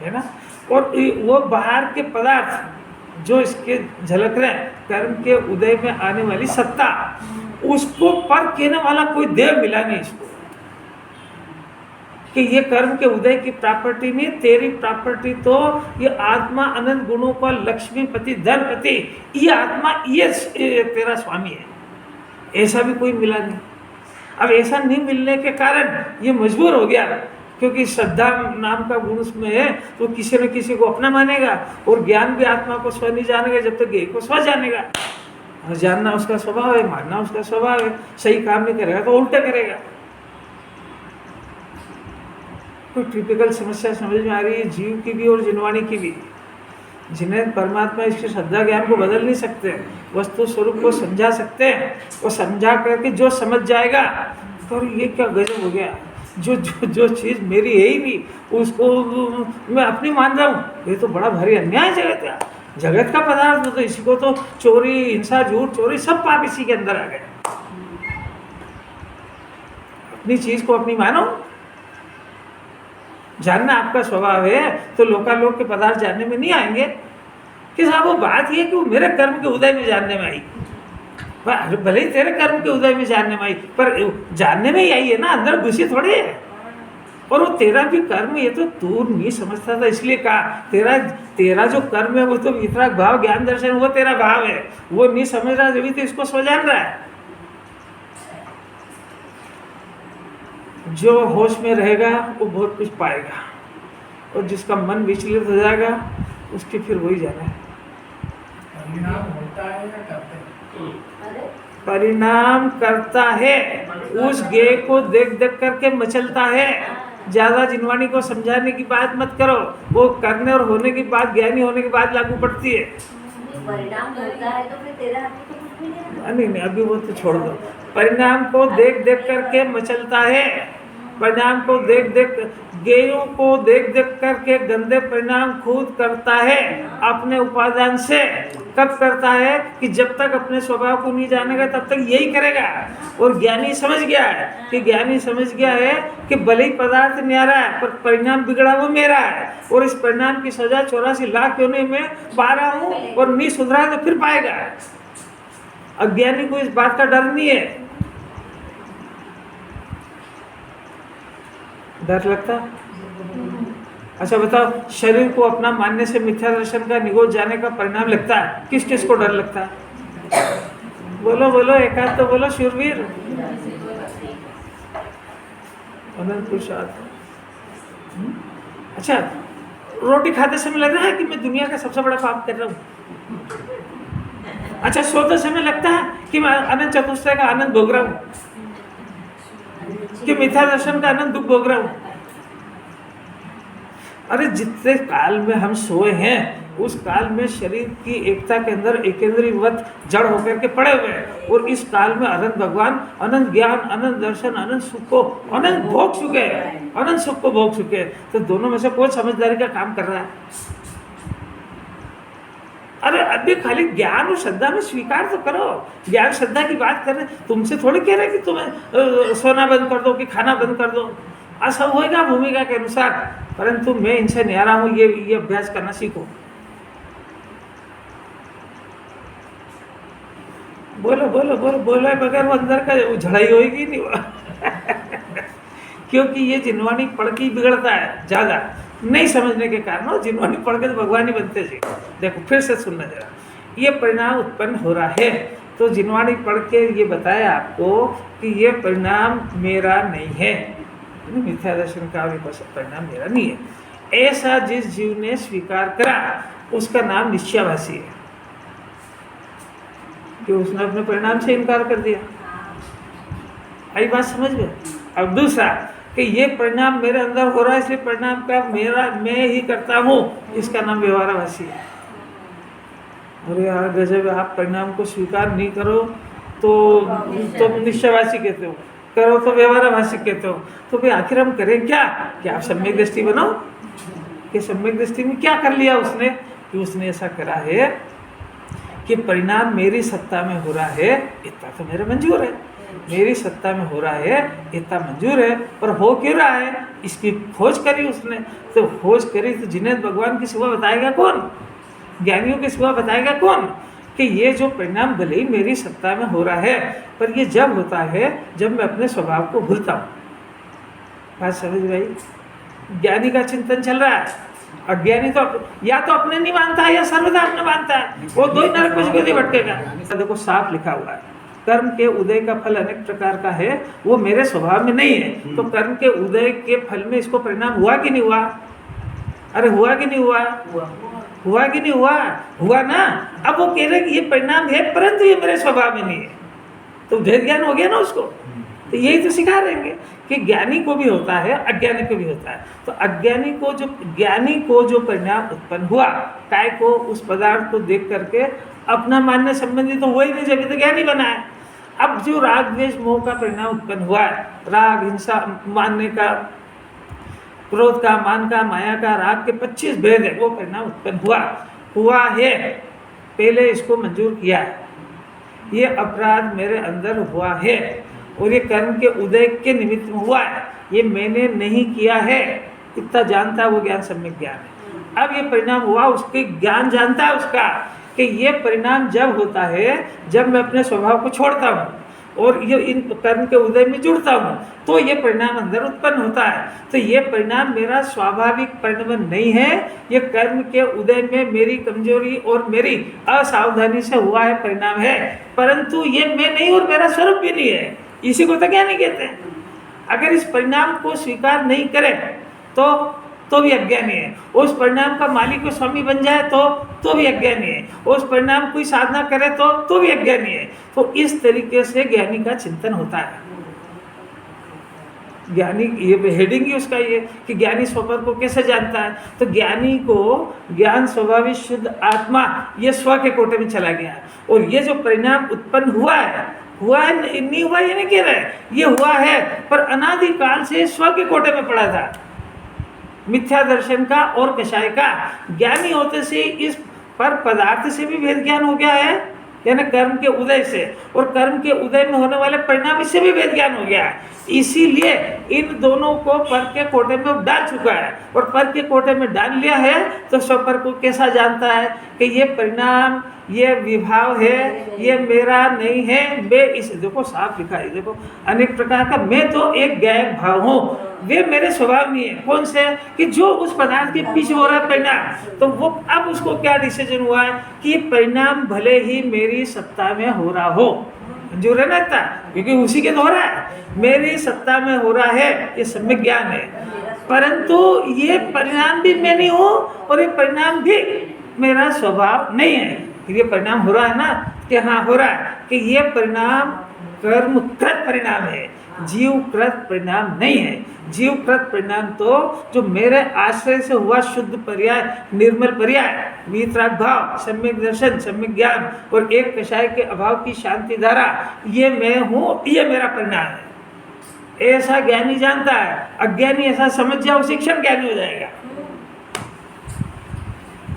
है ना, और वो बाहर के पदार्थ जो इसके झलक रहे हैं, कर्म के उदय में आने वाली सत्ता, उसको पर कहने वाला कोई देव मिला नहीं इसको कि ये कर्म के उदय की प्रॉपर्टी नहीं, तेरी प्रॉपर्टी तो ये आत्मा अनंत गुणों का लक्ष्मीपति धनपति, ये आत्मा ये तेरा स्वामी है, ऐसा भी कोई मिला नहीं। अब ऐसा नहीं मिलने के कारण ये मजबूर हो गया, क्योंकि श्रद्धा नाम का गुण उसमें है, तो किसी न किसी को अपना मानेगा, और ज्ञान भी आत्मा को स्व नहीं जानेगा जब तक ज्ञेय को स्व जानेगा। और जानना उसका स्वभाव है, मानना उसका स्वभाव है, सही काम नहीं करेगा तो उल्टा करेगा। कोई टिपिकल समस्या समझ में आ रही है जीव की भी और जिनवाणी की भी, जिन्हें परमात्मा इसकी श्रद्धा ज्ञान को बदल नहीं सकते, वस्तु स्वरूप को समझा सकते हैं, और समझा करके जो समझ जाएगा तो ये क्या गजब हो गया, जो चीज़ मेरी है ही नहीं उसको मैं अपनी मान रहा हूँ, ये तो बड़ा भारी अन्याय जगत है। जगत का पदार्थ तो इसी को तो चोरी, हिंसा, झूठ, चोरी सब पाप इसी के अंदर आ गए। अपनी चीज़ को अपनी मानो, जानना आपका स्वभाव है, तो लोकालोक के पदार्थ जानने में नहीं आएंगे कि साहब वो बात ये कि वो मेरे कर्म के उदय में जानने में आई, भले ही तेरे कर्म के उदय में जानने में आई, पर जानने में ही आई है ना, अंदर घुसी थोड़ी है। और वो तेरा भी कर्म ये तो तू नहीं समझता था, इसलिए कहा तेरा जो कर्म है वो तो वितराग भाव ज्ञान दर्शन वो तेरा भाव है, वो नहीं समझ रहा जब तो इसको समझान रहा है। जो होश में रहेगा वो बहुत कुछ पाएगा, और जिसका मन विचलित हो जाएगा उसकी फिर वही जाना है। परिणाम होता है या करते हैं? परिणाम करता है, उस गे को देख देख करके मचलता है। ज्यादा जिनवाणी को समझाने की बात मत करो, वो करने और होने की बात, ज्ञानी होने की बात लागू पड़ती है। परिणाम होता है तो फिर तेरा हाथ में तो कुछ भी नहीं है। नहीं अभी वो तो छोड़ दो। परिणाम को देख देख करके मचलता है, परिणाम को देख देख, गेयों को देख देख करके गंदे परिणाम खुद करता है अपने उपादान से। कब करता है कि जब तक अपने स्वभाव को नहीं जानेगा तब तक यही करेगा। और ज्ञानी समझ गया है कि भले ही पदार्थ न्यारा है पर परिणाम बिगड़ा वो मेरा है, और इस परिणाम की सजा 84 लाख योनि में पा रहा हूँ, और नहीं सुधरा तो फिर पाएगा। अज्ञानी को इस बात का डर नहीं है। डर लगता? अच्छा बताओ, शरीर को अपना मानने से मिथ्या दर्शन का निगोद जाने का परिणाम लगता है, किस किस को डर लगता है? बोलो बोलो, एक आध तो बोलो शूरवीर। अनंत पुरुषार्थ। अच्छा, रोटी खाते समय लग रहा है कि मैं दुनिया का सबसे बड़ा पाप कर रहा हूँ। अच्छा, सोते समय लगता है कि मैं अनंत चतुष्टय का आनंद भोग रहा हूँ, कि मिथ्या दर्शन का आनंद दुख भोग रहा हूँ। अरे जितने काल में हम सोए हैं उस काल में शरीर की एकता के अंदर एकेंद्रीयवत जड़ होकर के पड़े हुए हैं, और इस काल में अनंत भगवान अनंत ज्ञान, अनंत दर्शन, अनंत सुख को अनंत भोग चुके हैं, अनंत सुख को भोग चुके हैं। तो दोनों में से कौन समझदारी का काम कर रहा है? अरे अभी खाली ज्ञान और श्रद्धा में स्वीकार तो करो। ज्ञान श्रद्धा की बात कर रहे, तुमसे थोड़ी कह रहे कि तुम्हें सोना बंद कर दो कि खाना बंद कर दो। ऐसा होएगा भूमिका के अनुसार, परंतु मैं इनसे न्यारा हूँ, ये अभ्यास करना सीखो। बोलो बोलो बोलो बोलो, बगैर वो अंदर का झड़ाई होएगी नहीं क्योंकि ये जिनवाणी पढ़ के ही बिगड़ता है ज़्यादा, नहीं समझने के कारण। और जिनवाणी पढ़ के तो भगवान ही बनते जी। देखो फिर से सुनना जरा, ये परिणाम उत्पन्न हो रहा है तो जिनवाणी पढ़ के ये बताया आपको कि ये परिणाम मेरा नहीं है, मिथ्या दर्शन का भी परिणाम मेरा नहीं है। ऐसा जिस जीव ने स्वीकार करा उसका नाम निश्चयाभासी है, कि उसने अपने परिणाम से इनकार कर दिया। आई बात समझ में? अब दूसरा कि ये परिणाम मेरे अंदर हो रहा है इसलिए परिणाम का मेरा मैं ही करता हूँ, इसका नाम व्यवहाराभासी है। अरे यार गजब, आप परिणाम को स्वीकार नहीं करो तो निश्चयभासी कहते हो, करो तो व्यवहाराभासी कहते हो। तो भाई आखिर हम करें क्या? कि आप सम्यक दृष्टि बनाओ। कि सम्यक दृष्टि में क्या कर लिया उसने? कि उसने ऐसा करा है कि परिणाम मेरी सत्ता में हो रहा है, इतना तो मेरा मंजूर है, मेरी सत्ता में हो रहा है, इतना मंजूर है। पर हो क्यों रहा है इसकी खोज करी उसने। तो खोज करी तो जिन्हें भगवान की सिवा बताएगा कौन? ज्ञानियों के सिवा बताएगा कौन? कि ये जो परिणाम भले ही मेरी सत्ता में हो रहा है, पर ये जब होता है जब मैं अपने स्वभाव को भूलता हूँ। बात समझ भाई? ज्ञानी का चिंतन चल रहा है, अज्ञानी तो या तो अपने नहीं मानता है या सर्वदा अपने मानता है, वो दो ही नरक में नहीं भटकेगा। देखो साफ लिखा हुआ है, कर्म के उदय का फल अनेक प्रकार का है, वो मेरे स्वभाव में नहीं है। तो कर्म के उदय के फल में इसको परिणाम हुआ कि नहीं हुआ? अरे हुआ कि नहीं हुआ? हुआ कि नहीं हुआ? हुआ ना। अब वो कह रहे कि ये परिणाम है परंतु ये मेरे स्वभाव में नहीं है, तो भेद ज्ञान हो गया ना उसको। तो यही तो सिखा रहेंगे कि ज्ञानी को भी होता है, अज्ञानी को भी होता है। तो ज्ञानी को जो परिणाम उत्पन्न हुआ, काय को उस पदार्थ को देख करके अपना मानने संबंधी तो वही नहीं, जब तो ज्ञानी बना है। अब जो राग द्वेष मोह का परिणाम उत्पन्न हुआ है, राग हिंसा मानने का, क्रोध का, मान का, माया का, राग के 25 भेद है, वो परिणाम उत्पन्न हुआ है। पहले इसको मंजूर किया है, ये अपराध मेरे अंदर हुआ है और ये कर्म के उदय के निमित्त में हुआ है, ये मैंने नहीं किया है, इतना जानता है वो ज्ञान सम्यक ज्ञान है। अब ये परिणाम हुआ, उसके ज्ञान जानता है उसका कि ये परिणाम जब होता है जब मैं अपने स्वभाव को छोड़ता हूँ, और ये इन कर्म के उदय में जुड़ता हूँ तो ये परिणाम अंदर उत्पन्न होता है। तो ये परिणाम मेरा स्वाभाविक परिणाम नहीं है, ये कर्म के उदय में मेरी कमजोरी और मेरी असावधानी से हुआ है परिणाम है, परंतु ये मैं नहीं और मेरा स्वरूप भी नहीं है। इसी को तो क्या नहीं कहते हैं। अगर इस परिणाम को स्वीकार नहीं करे तो भी अज्ञानी है। उस परिणाम का मालिक और स्वामी बन जाए तो भी अज्ञानी है। उस परिणाम कोई साधना करे तो भी अज्ञानी है। तो इस तरीके से ज्ञानी का चिंतन होता है। ज्ञानी ये हेडिंग ही उसका ये कि ज्ञानी स्वपर को कैसे जानता है। तो ज्ञानी को ज्ञान स्वभाविक शुद्ध आत्मा ये स्व के कोटे में चला गया और ये जो परिणाम उत्पन्न हुआ है नहीं हुआ ये नहीं कह रहे, ये हुआ है पर अनादिकाल से स्व के कोटे में पड़ा था। मिथ्या दर्शन का और कषाय का ज्ञानी होते से इस पर पदार्थ से भी भेद ज्ञान हो गया है, यानी कर्म के उदय से, और कर्म के उदय में होने वाले परिणाम इससे भी भेद ज्ञान हो गया है। इसीलिए इन दोनों को पर के कोटे में डाल चुका है और पर के कोटे में डाल लिया है तो स्वपर को कैसा जानता है कि ये परिणाम ये विभाव है, ये मेरा नहीं है, मैं इसे देखो साफ लिखा है, देखो अनेक प्रकार का मैं तो एक गायक भाव हूँ, वे मेरे स्वभाव नहीं है। कौन से कि जो उस पदार्थ के पीछे हो रहा है परिणाम, तो वो अब उसको क्या डिसीजन हुआ है कि परिणाम भले ही मेरी सत्ता में हो रहा हो, जो रहना था क्योंकि उसी के तो हो रहा है, मेरी सत्ता में हो रहा है, ये सम्यक ज्ञान है, परंतु ये परिणाम भी मैं नहीं हूँ और ये परिणाम भी मेरा स्वभाव नहीं है। ये परिणाम हो रहा है ना कि हाँ हो रहा है कि ये परिणाम कर्मकृत परिणाम है, जीवकृत परिणाम नहीं है। जीवकृत परिणाम तो जो मेरे आश्रय से हुआ शुद्ध पर्याय, निर्मल पर्याय, वीतराग भाव, सम्यक दर्शन, सम्यक ज्ञान और एक कषाय के अभाव की शांति धारा, ये मैं हूँ, ये मेरा परिणाम है। ऐसा ज्ञानी जानता है। अज्ञानी ऐसा समझ जाओ शिक्षण ज्ञानी हो जाएगा।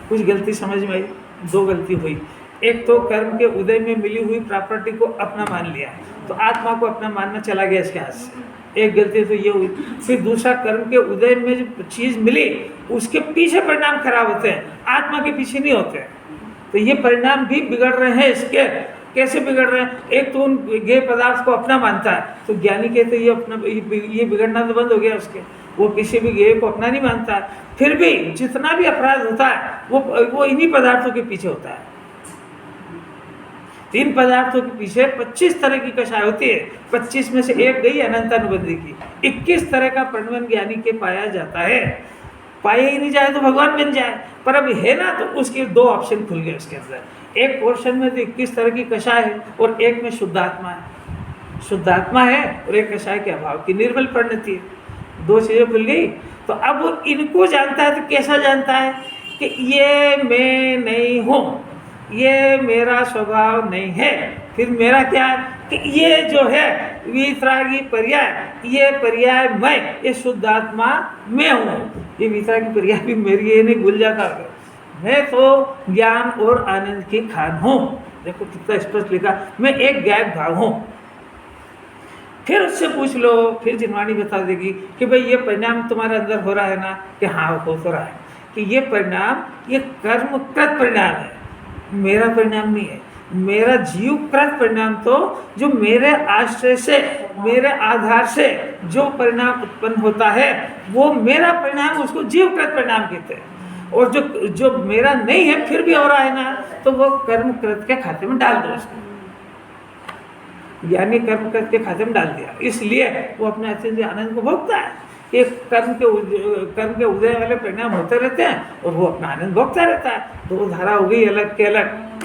कुछ गलती समझ में आई, दो गलती हुई। एक तो कर्म के उदय में मिली हुई प्रॉपर्टी को अपना मान लिया, तो आत्मा को अपना मानना चला गया इसके हाथ से, एक गलती तो ये हुई। फिर दूसरा, कर्म के उदय में जो चीज़ मिली उसके पीछे परिणाम खराब होते हैं, आत्मा के पीछे नहीं होते। तो ये परिणाम भी बिगड़ रहे हैं। इसके कैसे बिगड़ रहे हैं? एक तो उन गेय पदार्थ को अपना मानता है, तो ज्ञानी कहते ये अपना ये बिगड़ना तो बंद हो गया उसके, वो किसी भी गेय को अपना नहीं मानता है। फिर भी जितना भी अपराध होता है वो इन्हीं पदार्थों के पीछे होता है। 3 पदार्थों के पीछे 25 तरह की कषाय होती है। 25 में से एक गई अनंतानुबंधी की। 21 तरह का परिणमन ज्ञानी के पाया जाता है। पाया ही नहीं जाए तो भगवान बन जाए, पर अब है ना, तो उसके 2 ऑप्शन खुल गए उसके अंदर। एक पोर्शन में तो 21 तरह की कषाय है और एक में शुद्धात्मा है। शुद्धात्मा है और एक कषाय के अभाव की निर्मल परिणति है। 2 चीज़ें खुल गई। तो अब वो इनको जानता है, तो कैसा जानता है कि ये मैं नहीं हूँ, ये मेरा स्वभाव नहीं है। फिर मेरा क्या है कि ये जो है वितरागी पर्याय, ये पर्याय मैं, ये शुद्धात्मा मैं हूँ। ये वितरागी पर्याय भी मेरी ये नहीं भूल जाता, मैं तो ज्ञान और आनंद की खान हूँ। देखो कितना स्पष्ट लिखा, मैं एक गायक भाव हूँ। फिर उससे पूछ लो, फिर जिनवाणी बता देगी कि भाई ये परिणाम तुम्हारे अंदर हो रहा है ना, कि हाँ हो तो रहा है, कि ये परिणाम ये कर्मकृत परिणाम है, मेरा परिणाम नहीं है। मेरा जीवकृत परिणाम तो जो मेरे आश्रय से, मेरे आधार से जो परिणाम उत्पन्न होता है वो मेरा परिणाम, उसको जीवकृत परिणाम कहते हैं। और जो मेरा नहीं है फिर भी हो रहा है ना, तो वो कर्मकृत के खाते में डाल दो उसको, यानी कर्मकृत के खाते में डाल दिया। इसलिए वो अपने अत्यंत आनंद को भोगता है। कि कर्म के उदय वाले परिणाम होते रहते हैं और वो अपना आनंद भोगता रहता है। 2 धारा हो गई अलग के अलग।